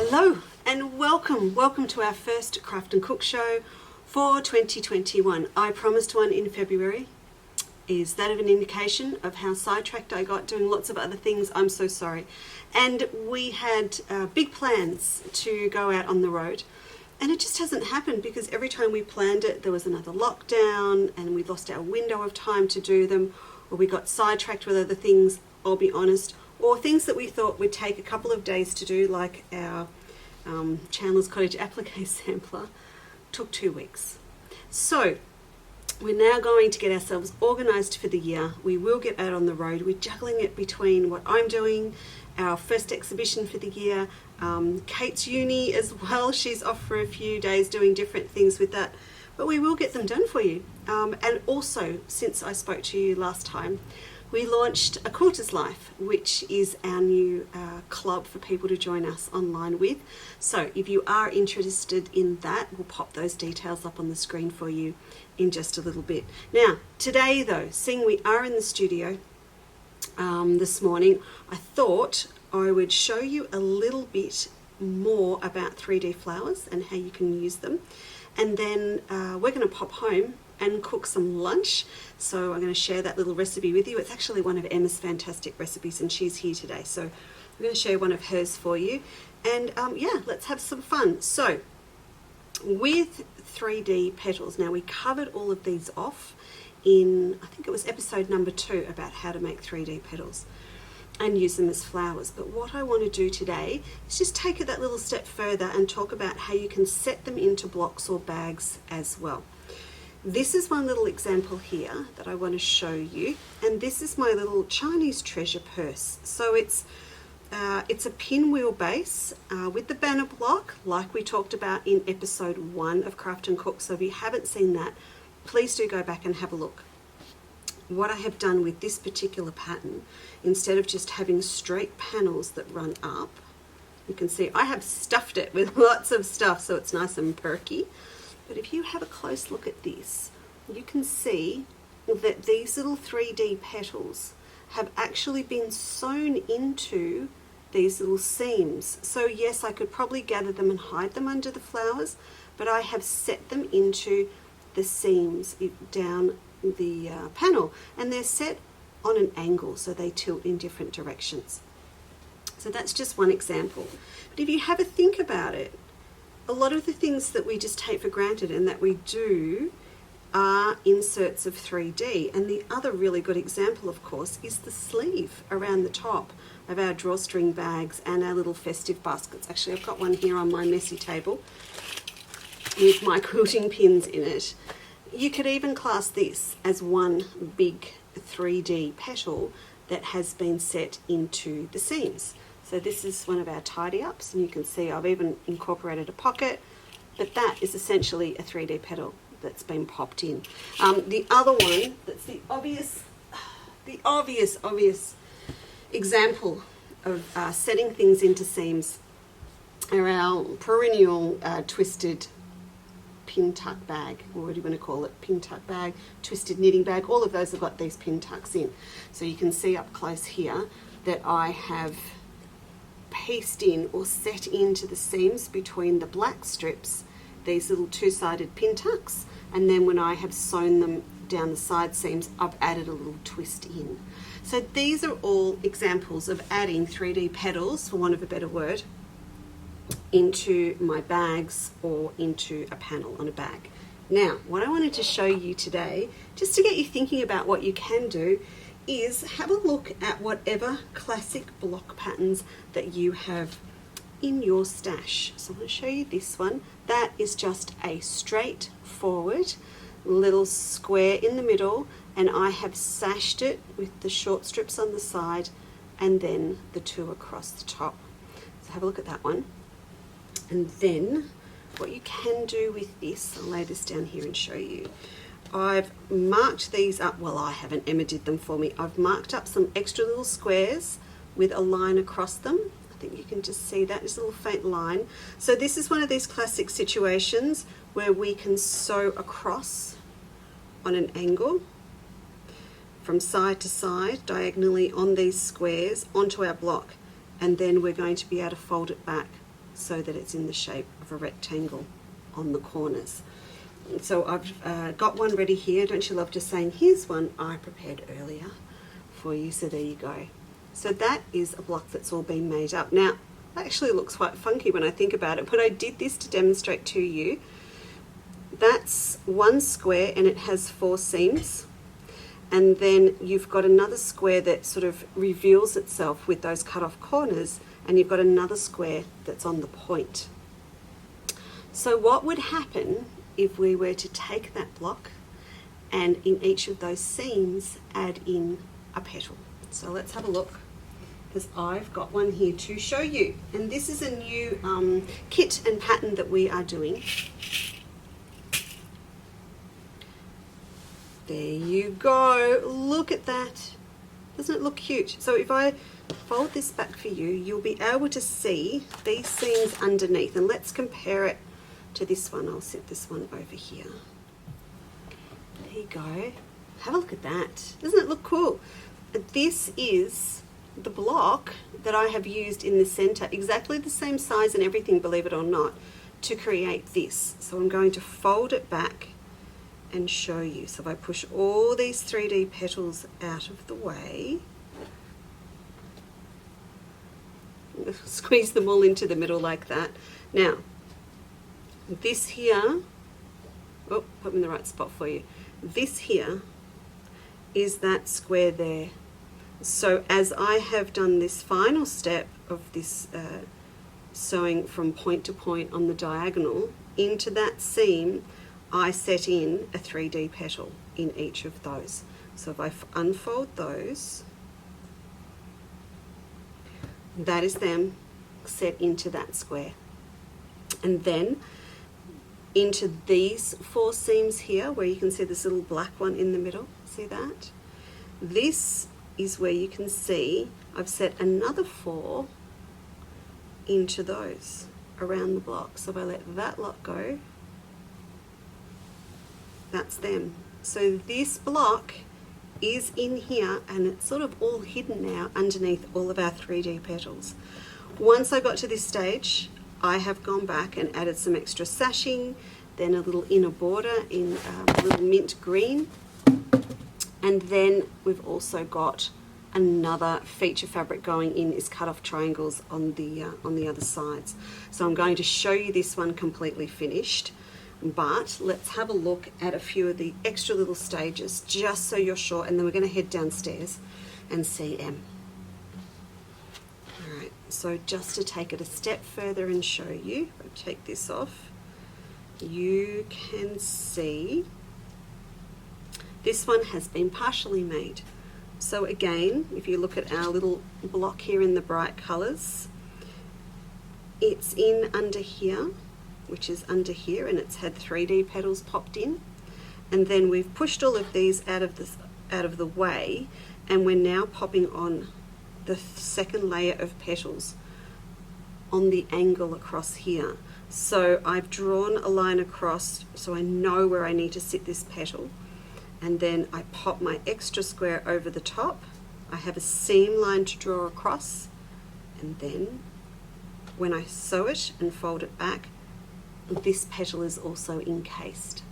Hello and welcome to our first Craft and Cook show for 2021. I promised one in February. Is that of an indication of how sidetracked I got doing lots of other things? I'm so sorry. And we had big plans to go out on the road, and it just hasn't happened because every time we planned it there was another lockdown and we lost our window of time to do them, or we got sidetracked with other things, I'll be honest, or things that we thought would take a couple of days to do, like our Chandler's Cottage applique sampler, took 2 weeks. So we're now going to get ourselves organised for the year. We will get out on the road. We're juggling it between what I'm doing, our first exhibition for the year, Kate's uni as well. She's off for a few days doing different things with that, but we will get them done for you. And also, since I spoke to you last time, we launched A Quilter's Life, which is our new club for people to join us online with. So if you are interested in that, we'll pop those details up on the screen for you in just a little bit. Now, today though, seeing we are in the studio this morning, I thought I would show you a little bit more about 3D flowers and how you can use them. And then we're going to pop home and cook some lunch. So I'm going to share that little recipe with you. It's actually one of Emma's fantastic recipes and she's here today. So I'm going to share one of hers for you. And yeah, let's have some fun. So with 3D petals, now we covered all of these off in, I think it was episode number 2 about how to make 3D petals and use them as flowers. But what I want to do today is just take it that little step further and talk about how you can set them into blocks or bags as well. This is one little example here that I want to show you, and this is my little Chinese treasure purse. So it's a pinwheel base with the banner block, like we talked about in episode 1 of Craft and Cook. So if you haven't seen that, please do go back and have a look. What I have done with this particular pattern, instead of just having straight panels that run up, you can see I have stuffed it with lots of stuff so it's nice and perky. But if you have a close look at this, you can see that these little 3D petals have actually been sewn into these little seams. So yes, I could probably gather them and hide them under the flowers, but I have set them into the seams down the panel, and they're set on an angle so they tilt in different directions. So that's just one example. But if you have a think about it, a lot of the things that we just take for granted and that we do are inserts of 3D. And the other really good example, of course, is the sleeve around the top of our drawstring bags and our little festive baskets. Actually, I've got one here on my messy table with my quilting pins in it. You could even class this as one big 3D petal that has been set into the seams. So this is one of our tidy ups, and you can see I've even incorporated a pocket, but that is essentially a 3D petal that's been popped in. The other one, that's the obvious example of setting things into seams, are our perennial twisted pin tuck bag, or what do you want to call it, pin tuck bag, twisted knitting bag. All of those have got these pin tucks in. So you can see up close here that I have pieced in or set into the seams between the black strips these little two-sided pin tucks, and then when I have sewn them down the side seams, I've added a little twist in. So these are all examples of adding 3D petals, for want of a better word, into my bags or into a panel on a bag. Now, what I wanted to show you today, just to get you thinking about what you can do, is have a look at whatever classic block patterns that you have in your stash. So I'm going to show you this one. That is just a straightforward little square in the middle, and I have sashed it with the short strips on the side and then the 2 across the top. So have a look at that one. And then what you can do with this, I'll lay this down here and show you. I've marked these up, well I haven't, Emma did them for me. I've marked up some extra little squares with a line across them. I think you can just see that, just a little faint line. So this is one of these classic situations where we can sew across on an angle from side to side, diagonally on these squares onto our block, and then we're going to be able to fold it back so that it's in the shape of a rectangle on the corners. So I've got one ready here. Don't you love just saying, here's one I prepared earlier for you. So there you go. So that is a block that's all been made up. Now, it actually looks quite funky when I think about it, but I did this to demonstrate to you. That's one square and it has 4 seams. And then you've got another square that sort of reveals itself with those cut off corners, and you've got another square that's on the point. So what would happen if we were to take that block and in each of those seams add in a petal? So let's have a look, because I've got one here to show you. And this is a new kit and pattern that we are doing. There you go. Look at that. Doesn't it look cute? So if I fold this back for you, you'll be able to see these seams underneath. And let's compare it to this one. I'll set this one over here. There you go. Have a look at that. Doesn't it look cool? This is the block that I have used in the center, exactly the same size and everything, believe it or not, to create this. So I'm going to fold it back and show you. So if I push all these 3D petals out of the way, squeeze them all into the middle like that. Now, this here, oh, put them in the right spot for you. This here is that square there. So as I have done this final step of this sewing from point to point on the diagonal into that seam, I set in a 3D petal in each of those. So if I unfold those, that is them set into that square. And then into these 4 seams here, where you can see this little black one in the middle, see that? This is where you can see I've set another 4 into those around the block. So if I let that lot go, that's them. So this block is in here and it's sort of all hidden now underneath all of our 3D petals. Once I got to this stage, I have gone back and added some extra sashing, then a little inner border in a little mint green, and then we've also got another feature fabric going in, is cut off triangles on the other sides. So I'm going to show you this one completely finished, but let's have a look at a few of the extra little stages just so you're sure, and then we're going to head downstairs and see Em. Alright, so just to take it a step further and show you, I'll take this off, you can see this one has been partially made. So again, if you look at our little block here in the bright colours, it's in under here, which is under here, and it's had 3D petals popped in, and then we've pushed all of these out of the way, and we're now popping on the second layer of petals on the angle across here. So I've drawn a line across so I know where I need to sit this petal, and then I pop my extra square over the top. I have a seam line to draw across, and then when I sew it and fold it back, this petal is also encased.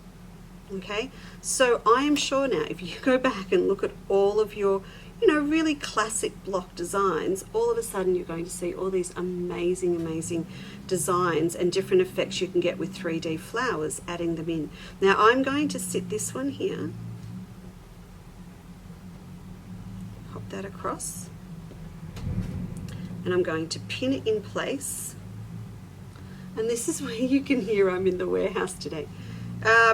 Okay, so I am sure now if you go back and look at all of your, really classic block designs, all of a sudden you're going to see all these amazing designs and different effects you can get with 3D flowers, adding them in. Now I'm going to sit this one here, pop that across, and I'm going to pin it in place. And this is where you can hear I'm in the warehouse today,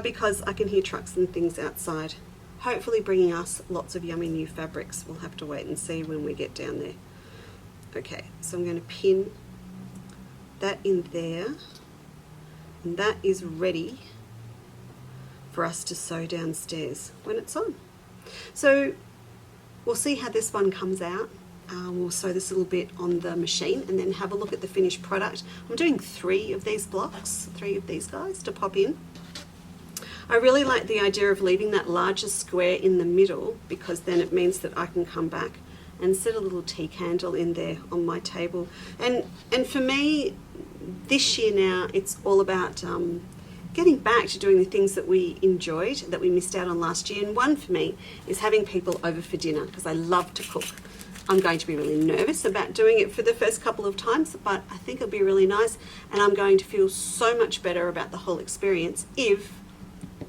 because I can hear trucks and things outside, hopefully bringing us lots of yummy new fabrics. We'll have to wait and see when we get down there. Okay, so I'm going to pin that in there, and that is ready for us to sew downstairs when it's on. So we'll see how this one comes out. We'll sew this little bit on the machine and then have a look at the finished product. I'm doing 3 of these blocks, 3 of these guys to pop in. I really like the idea of leaving that larger square in the middle, because then it means that I can come back and set a little tea candle in there on my table. And for me, this year now, it's all about getting back to doing the things that we enjoyed, that we missed out on last year. And one for me is having people over for dinner, because I love to cook. I'm going to be really nervous about doing it for the first couple of times, but I think it'll be really nice, and I'm going to feel so much better about the whole experience if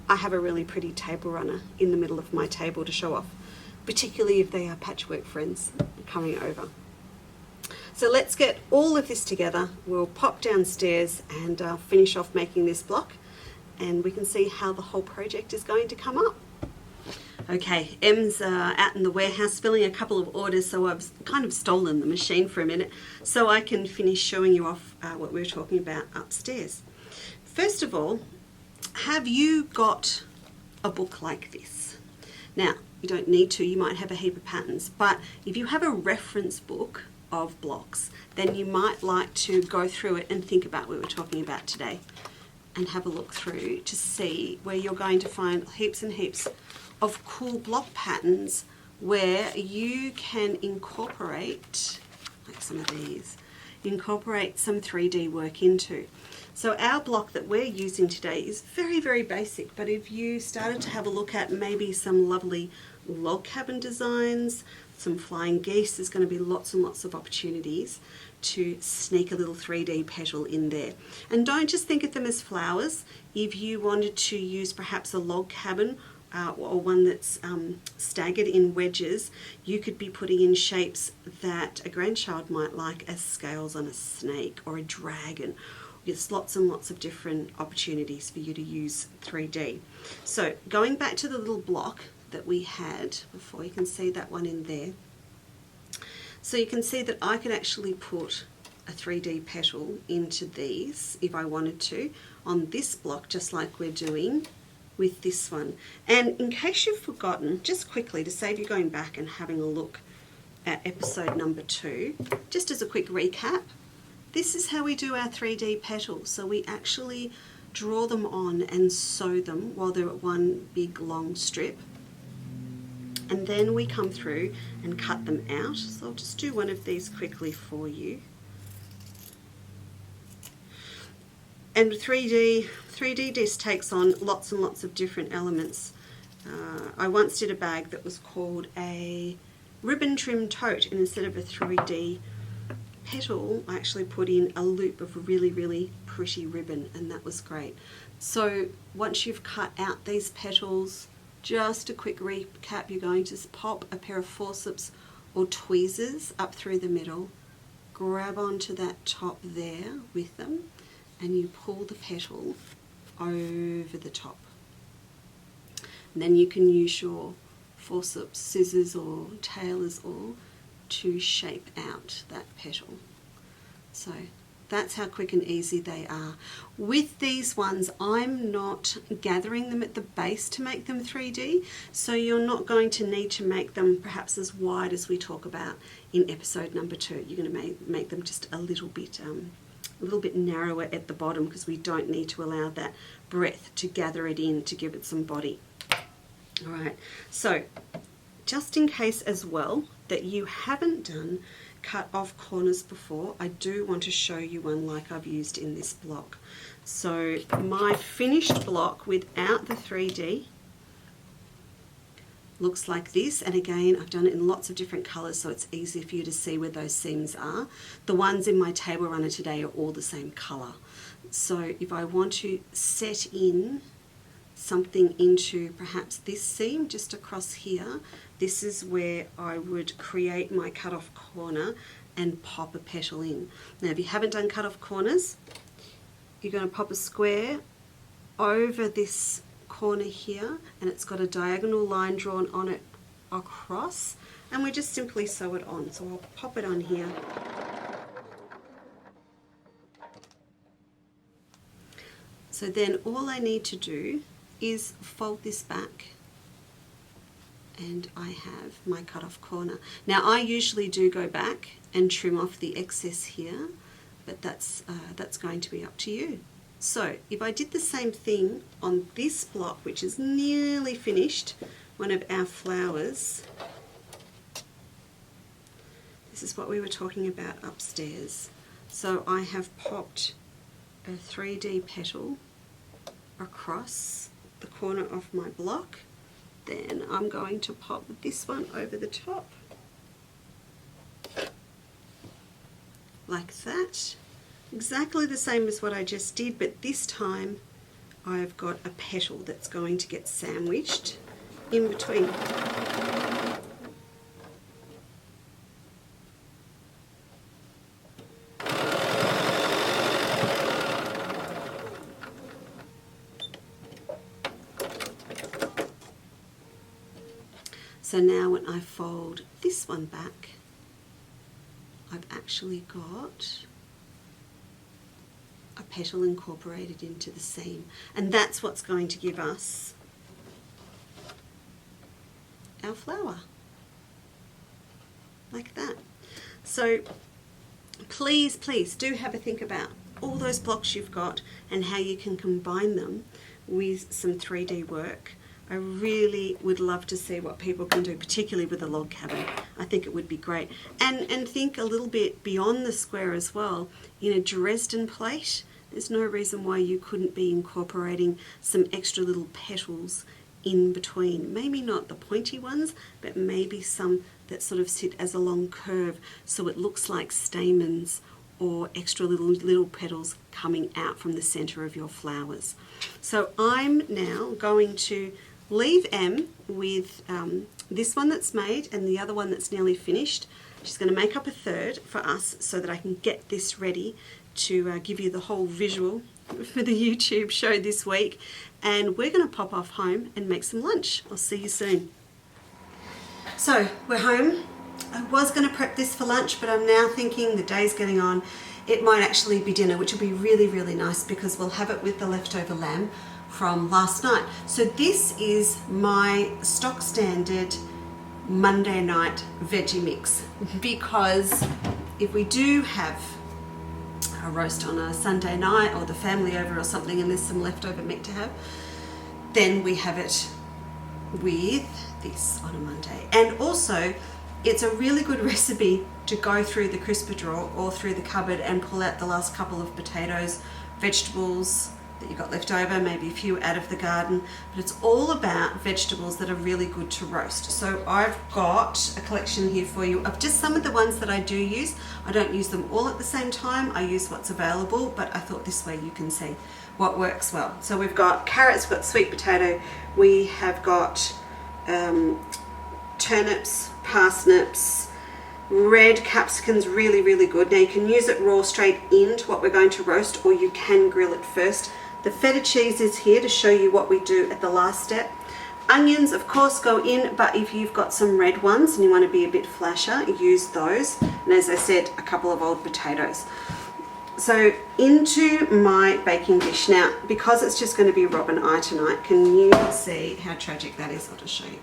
I have a really pretty table runner in the middle of my table to show off, particularly if they are patchwork friends coming over. So let's get all of this together. We'll pop downstairs and finish off making this block, and we can see how the whole project is going to come up. Okay, Em's out in the warehouse filling a couple of orders, so I've kind of stolen the machine for a minute so I can finish showing you off what we were talking about upstairs. First of all, have you got a book like this? Now, you don't need to, you might have a heap of patterns, but if you have a reference book of blocks, then you might like to go through it and think about what we're talking about today and have a look through to see where you're going to find heaps and heaps of cool block patterns where you can incorporate, like some of these, incorporate some 3D work into. So our block that we're using today is very, very basic, but if you started to have a look at maybe some lovely log cabin designs, some flying geese, there's going to be lots and lots of opportunities to sneak a little 3D petal in there. And don't just think of them as flowers. If you wanted to use perhaps a log cabin or one that's staggered in wedges, you could be putting in shapes that a grandchild might like as scales on a snake or a dragon. There's lots and lots of different opportunities for you to use 3D. So going back to the little block that we had before, you can see that one in there. So you can see that I could actually put a 3D petal into these if I wanted to on this block, just like we're doing with this one. And in case you've forgotten, just quickly to save you going back and having a look at episode number 2, just as a quick recap, this is how we do our 3D petals. So we actually draw them on and sew them while they're at one big long strip. And then we come through and cut them out. So I'll just do one of these quickly for you. And 3D just takes on lots and lots of different elements. I once did a bag that was called a ribbon trim tote, and instead of a 3D petal, I actually put in a loop of really, really pretty ribbon, and that was great. So once you've cut out these petals, just a quick recap, you're going to pop a pair of forceps or tweezers up through the middle, grab onto that top there with them, and you pull the petal over the top. And then you can use your forceps, scissors or tailor's awl to shape out that petal. So that's how quick and easy they are. With these ones, I'm not gathering them at the base to make them 3D, so you're not going to need to make them perhaps as wide as we talk about in episode number 2. You're going to make them just a little bit narrower at the bottom, because we don't need to allow that breadth to gather it in to give it some body. All right, so just in case as well that you haven't done cut off corners before, I do want to show you one like I've used in this block. So my finished block without the 3D looks like this, and again I've done it in lots of different colours so it's easy for you to see where those seams are. The ones in my table runner today are all the same colour. So if I want to set in something into perhaps this seam just across here, this is where I would create my cut off corner and pop a petal in. Now if you haven't done cut off corners, you're going to pop a square over this corner here, and it's got a diagonal line drawn on it across, and we just simply sew it on. So I'll pop it on here. So then all I need to do is fold this back, and I have my cut off corner. Now I usually do go back and trim off the excess here, but that's going to be up to you. So if I did the same thing on this block, which is nearly finished, one of our flowers, this is what we were talking about upstairs. So I have popped a 3D petal across the corner of my block. Then I'm going to pop this one over the top, like that. Exactly the same as what I just did, but this time I've got a petal that's going to get sandwiched in between. So now when I fold this one back, I've actually got a petal incorporated into the seam, and that's what's going to give us our flower, like that. So please do have a think about all those blocks you've got and how you can combine them with some 3D work. I really would love to see what people can do, particularly with a log cabin. I think it would be great. And think a little bit beyond the square as well. In a Dresden plate, there's no reason why you couldn't be incorporating some extra little petals in between. Maybe not the pointy ones, but maybe some that sort of sit as a long curve so it looks like stamens or extra little petals coming out from the center of your flowers. So I'm now going to leave Em with this one that's made and the other one that's nearly finished. She's going to make up a third for us so that I can get this ready to give you the whole visual for the YouTube show this week. And we're going to pop off home and make some lunch. I'll see you soon. So we're home. I was going to prep this for lunch, but I'm now thinking the day's getting on. It might actually be dinner, which will be really, really nice because we'll have it with the leftover lamb from last night. So this is my stock standard Monday night veggie mix, because if we do have a roast on a Sunday night or the family over or something and there's some leftover meat to have, then we have it with this on a Monday. And also it's a really good recipe to go through the crisper drawer or through the cupboard and pull out the last couple of potatoes, vegetables that you got left over, maybe a few out of the garden, but it's all about vegetables that are really good to roast. So I've got a collection here for you of just some of the ones that I do use. I don't use them all at the same time, I use what's available, but I thought this way you can see what works well. So we've got carrots, we've got sweet potato, we have got turnips, parsnips, red capsicum's really, really good. Now you can use it raw straight into what we're going to roast, or you can grill it first. The feta cheese is here to show you what we do at the last step. Onions, of course, go in, but if you've got some red ones and you want to be a bit flasher, use those. And as I said, a couple of old potatoes. So into my baking dish. Now, because it's just going to be Rob and I tonight, can you see how tragic that is? I'll just show you.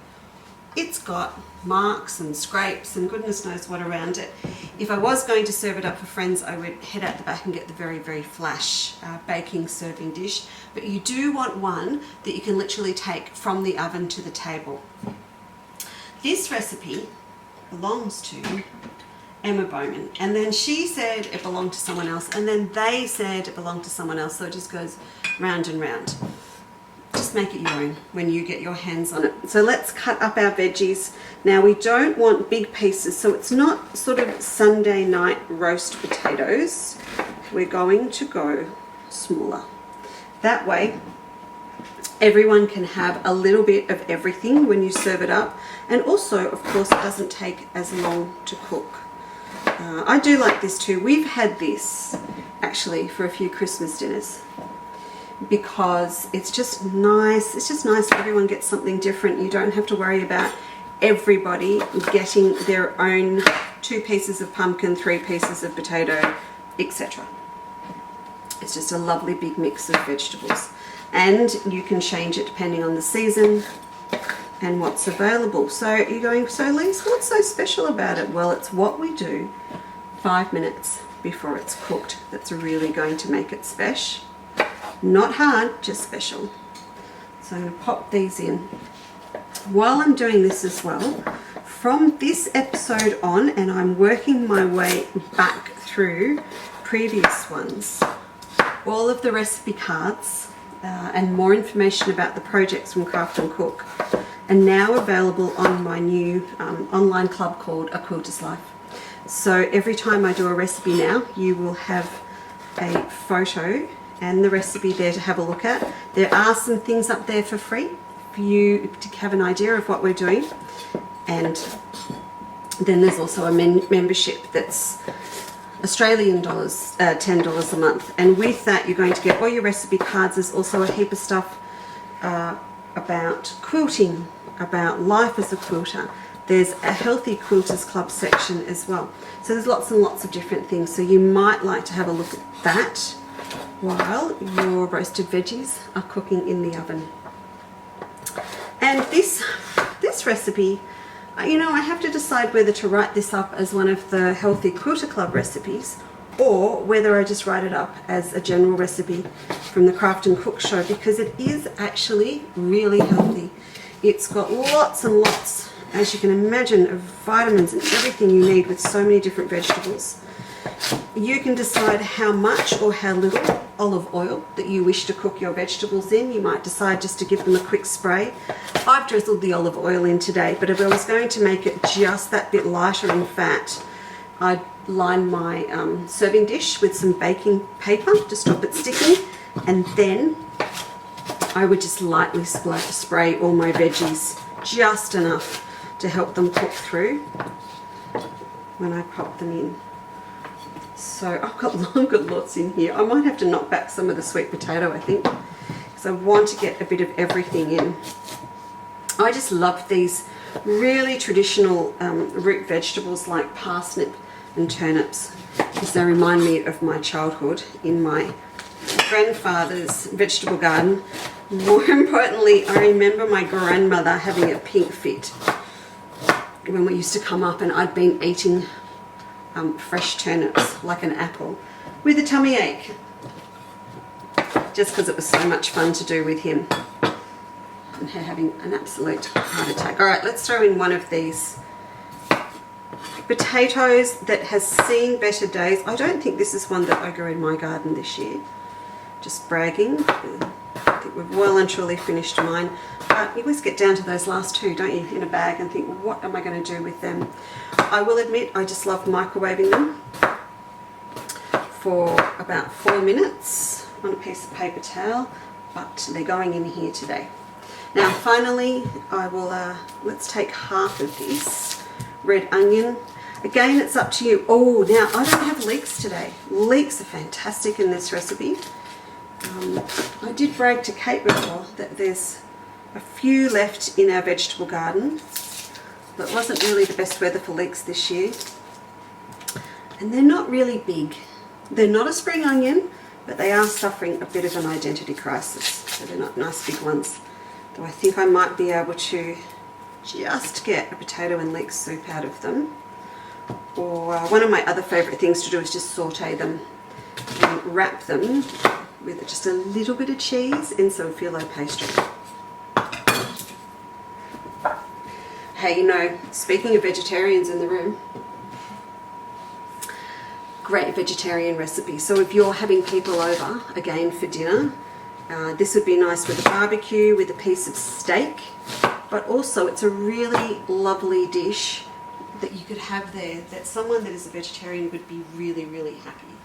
It's got marks and scrapes and goodness knows what around it. If I was going to serve it up for friends, I would head out the back and get the very, very flash baking serving dish. But you do want one that you can literally take from the oven to the table. This recipe belongs to Emma Bowman, and then she said it belonged to someone else, and then they said it belonged to someone else, so it just goes round and round. Just make it your own when you get your hands on it. So let's cut up our veggies. Now we don't want big pieces, so it's not sort of Sunday night roast potatoes. We're going to go smaller. That way everyone can have a little bit of everything when you serve it up, and also of course it doesn't take as long to cook. I do like this too. We've had this actually for a few Christmas dinners, because it's just nice. It's just nice everyone gets something different. You don't have to worry about everybody getting their own 2 pieces of pumpkin, 3 pieces of potato, etc. It's just a lovely big mix of vegetables, and you can change it depending on the season and what's available. So you're going, so Leesa, what's so special about it? Well, it's what we do 5 minutes before it's cooked that's really going to make it special. Not hard, just special. So I'm going to pop these in. While I'm doing this as well, from this episode on, and I'm working my way back through previous ones, all of the recipe cards and more information about the projects from Craft and Cook are now available on my new online club called A Quilter's Life. So every time I do a recipe now, you will have a photo and the recipe there to have a look at. There are some things up there for free for you to have an idea of what we're doing, and then there's also a membership that's Australian dollars, $10 a month, and with that you're going to get all your recipe cards. There's also a heap of stuff about quilting, about life as a quilter. There's a Healthy Quilters Club section as well. So there's lots and lots of different things. So you might like to have a look at that while your roasted veggies are cooking in the oven. And this recipe, you know, I have to decide whether to write this up as one of the Healthy Quilter Club recipes or whether I just write it up as a general recipe from the Craft and Cook show, because it is actually really healthy. It's got lots and lots, as you can imagine, of vitamins and everything you need with so many different vegetables. You can decide how much or how little olive oil that you wish to cook your vegetables in. You might decide just to give them a quick spray. I've drizzled the olive oil in today, but if I was going to make it just that bit lighter in fat, I'd line my serving dish with some baking paper to stop it sticking, and then I would just lightly spray all my veggies, just enough to help them cook through when I pop them in. So I've got lots in here. I might have to knock back some of the sweet potato, I think, because I want to get a bit of everything in. I just love these really traditional root vegetables like parsnip and turnips, because they remind me of my childhood in my grandfather's vegetable garden. More importantly, I remember my grandmother having a pink fit when we used to come up, and I'd been eating fresh turnips like an apple with a tummy ache, just because it was so much fun to do with him, and her having an absolute heart attack. All right, let's throw in one of these potatoes that has seen better days. I don't think this is one that I grew in my garden this year. Just bragging. I think we've well and truly finished mine. But you always get down to those last two, don't you, in a bag, and think, what am I going to do with them? I will admit, I just love microwaving them for about 4 minutes on a piece of paper towel, but they're going in here today. Now finally, I will, let's take half of this red onion. Again, it's up to you. Oh, now I don't have leeks today. Leeks are fantastic in this recipe. I did brag to Kate before that there's a few left in our vegetable garden, but it wasn't really the best weather for leeks this year. And they're not really big. They're not a spring onion, but they are suffering a bit of an identity crisis. So they're not nice big ones. Though I think I might be able to just get a potato and leek soup out of them. Or one of my other favourite things to do is just saute them and wrap them with just a little bit of cheese and some phyllo pastry. Hey, you know, speaking of vegetarians in the room, great vegetarian recipe. So if you're having people over again for dinner, this would be nice with a barbecue, with a piece of steak, but also it's a really lovely dish that you could have there that someone that is a vegetarian would be really, really happy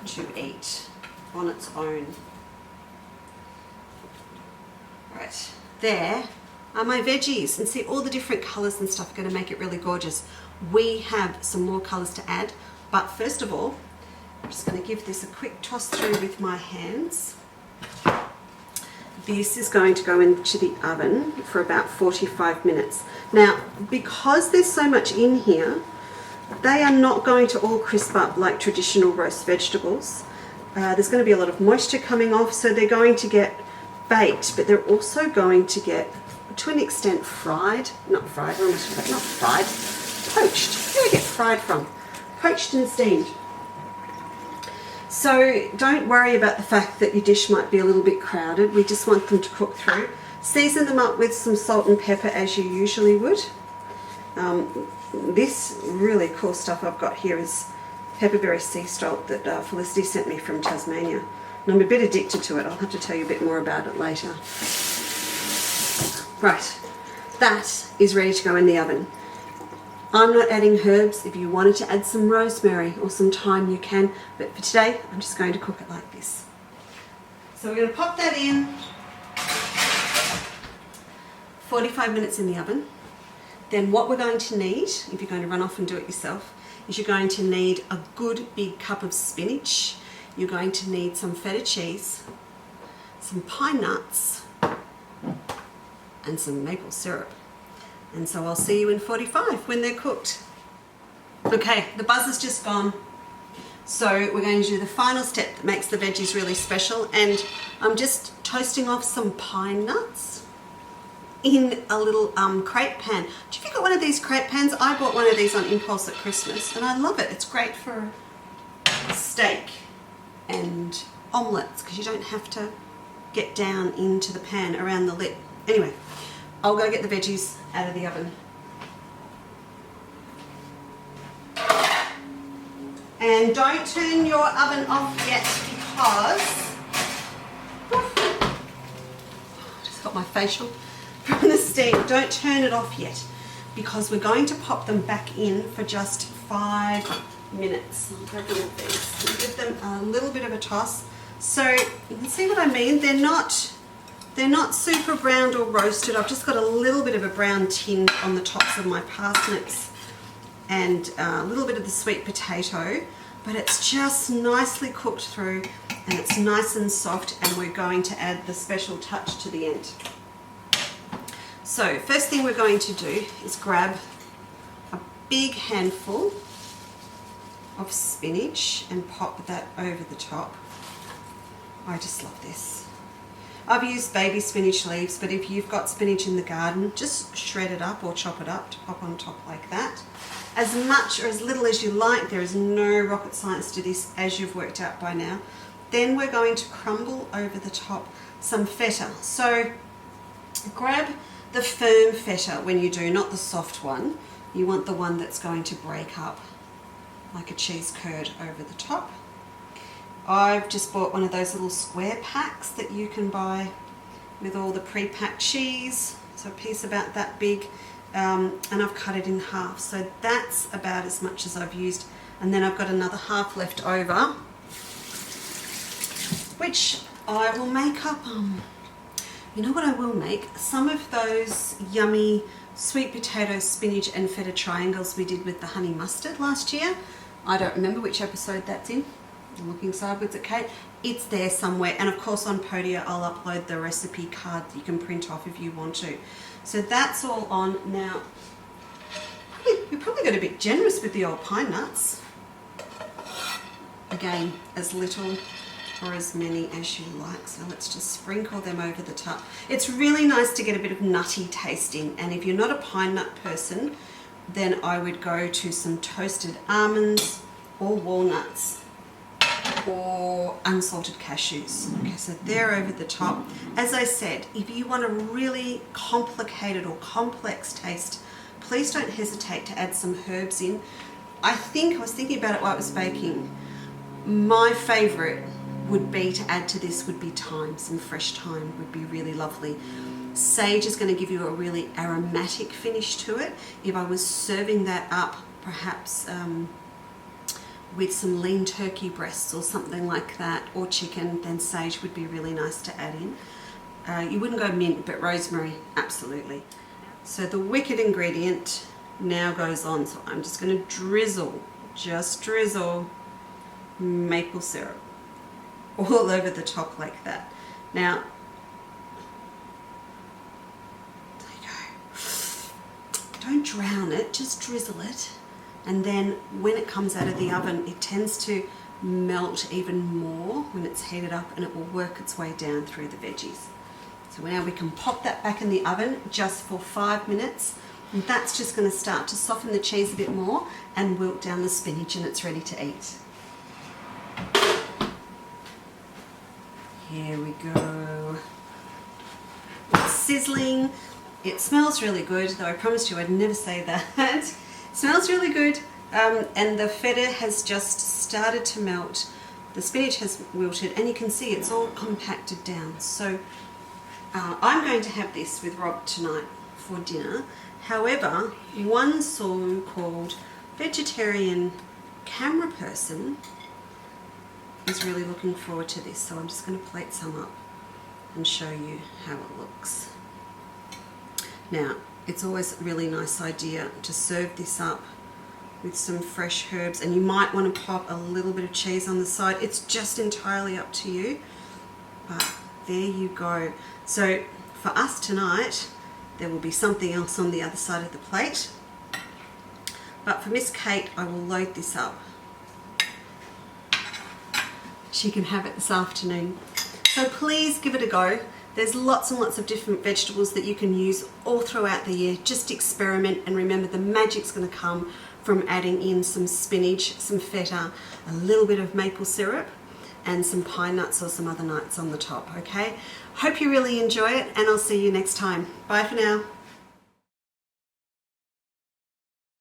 to eat on its own. Right, there are my veggies, and see all the different colours and stuff are going to make it really gorgeous. We have some more colours to add, but first of all, I'm just going to give this a quick toss through with my hands. This is going to go into the oven for about 45 minutes. Now, because there's so much in here, they are not going to all crisp up like traditional roast vegetables. There's going to be a lot of moisture coming off, so they're going to get baked, but they're also going to get, to an extent, fried. Not fried, what am I talking about? Not fried, poached. Where do I get fried from? Poached and steamed. So don't worry about the fact that your dish might be a little bit crowded. We just want them to cook through. Season them up with some salt and pepper as you usually would. This really cool stuff I've got here is pepperberry sea salt that Felicity sent me from Tasmania. And I'm a bit addicted to it. I'll have to tell you a bit more about it later. Right, that is ready to go in the oven. I'm not adding herbs. If you wanted to add some rosemary or some thyme, you can. But for today, I'm just going to cook it like this. So we're going to pop that in. 45 minutes in the oven. Then what we're going to need, if you're going to run off and do it yourself, is you're going to need a good big cup of spinach. You're going to need some feta cheese, some pine nuts, and some maple syrup. And so I'll see you in 45 when they're cooked. Okay, the buzz is just gone. So we're going to do the final step that makes the veggies really special, and I'm just toasting off some pine nuts in a little crepe pan. Do you got one of these crepe pans? I bought one of these on impulse at Christmas and I love it. It's great for steak and omelettes because you don't have to get down into the pan around the lid. Anyway, I'll go get the veggies out of the oven. And don't turn your oven off yet because I just got my facial from the steam. Don't turn it off yet because we're going to pop them back in for just 5 minutes. I'll grab one of these and give them a little bit of a toss. So you can see what I mean. They're not super browned or roasted. I've just got a little bit of a brown tinge on the tops of my parsnips and a little bit of the sweet potato, but it's just nicely cooked through and it's nice and soft, and we're going to add the special touch to the end. So first thing we're going to do is grab a big handful of spinach and pop that over the top. I just love this. I've used baby spinach leaves, but if you've got spinach in the garden, just shred it up or chop it up to pop on top like that. As much or as little as you like. There is no rocket science to this, as you've worked out by now. Then we're going to crumble over the top some feta. So grab the firm feta when you do, not the soft one. You want the one that's going to break up like a cheese curd over the top. I've just bought one of those little square packs that you can buy with all the pre-packed cheese. So a piece about that big, and I've cut it in half. So that's about as much as I've used. And then I've got another half left over, which I will make up, you know what I will make? Some of those yummy sweet potato, spinach and feta triangles we did with the honey mustard last year. I don't remember which episode that's in. I'm looking sideways at Kate. It's there somewhere, and of course on Podia I'll upload the recipe card that you can print off if you want to. So that's all on now. We probably got a bit generous with the old pine nuts. Again, as little or as many as you like. So let's just sprinkle them over the top. It's really nice to get a bit of nutty tasting, and if you're not a pine nut person, then I would go to some toasted almonds or walnuts or unsalted cashews. Okay, so they're over the top. As I said, if you want a really complicated or complex taste, please don't hesitate to add some herbs in. I was thinking about it while I was baking. My favourite would be to add to this would be thyme. Some fresh thyme would be really lovely. Sage is going to give you a really aromatic finish to it. If I was serving that up, perhaps with some lean turkey breasts or something like that, or chicken, then sage would be really nice to add in. You wouldn't go mint, but rosemary, absolutely. So the wicked ingredient now goes on. So I'm just going to drizzle, just drizzle maple syrup all over the top like that. Now, there you go. Don't drown it, just drizzle it. And then when it comes out of the oven, it tends to melt even more when it's heated up, and it will work its way down through the veggies. So now we can pop that back in the oven just for 5 minutes. And that's just going to start to soften the cheese a bit more and wilt down the spinach, and it's ready to eat. Here we go. It's sizzling. It smells really good, though I promised you I'd never say that. Smells really good, and the feta has just started to melt. the spinach has wilted, and you can see it's all compacted down. So I'm going to have this with Rob tonight for dinner. However, one so-called vegetarian camera person is really looking forward to this, so I'm just going to plate some up and show you how it looks. Now, it's always a really nice idea to serve this up with some fresh herbs, and you might want to pop a little bit of cheese on the side. It's just entirely up to you, but there you go. So for us tonight, there will be something else on the other side of the plate, but for Miss Kate, I will load this up. She can have it this afternoon. So please give it a go. There's lots and lots of different vegetables that you can use all throughout the year. Just experiment, and remember, the magic's going to come from adding in some spinach, some feta, a little bit of maple syrup, and some pine nuts or some other nuts on the top, okay? Hope you really enjoy it, and I'll see you next time. Bye for now.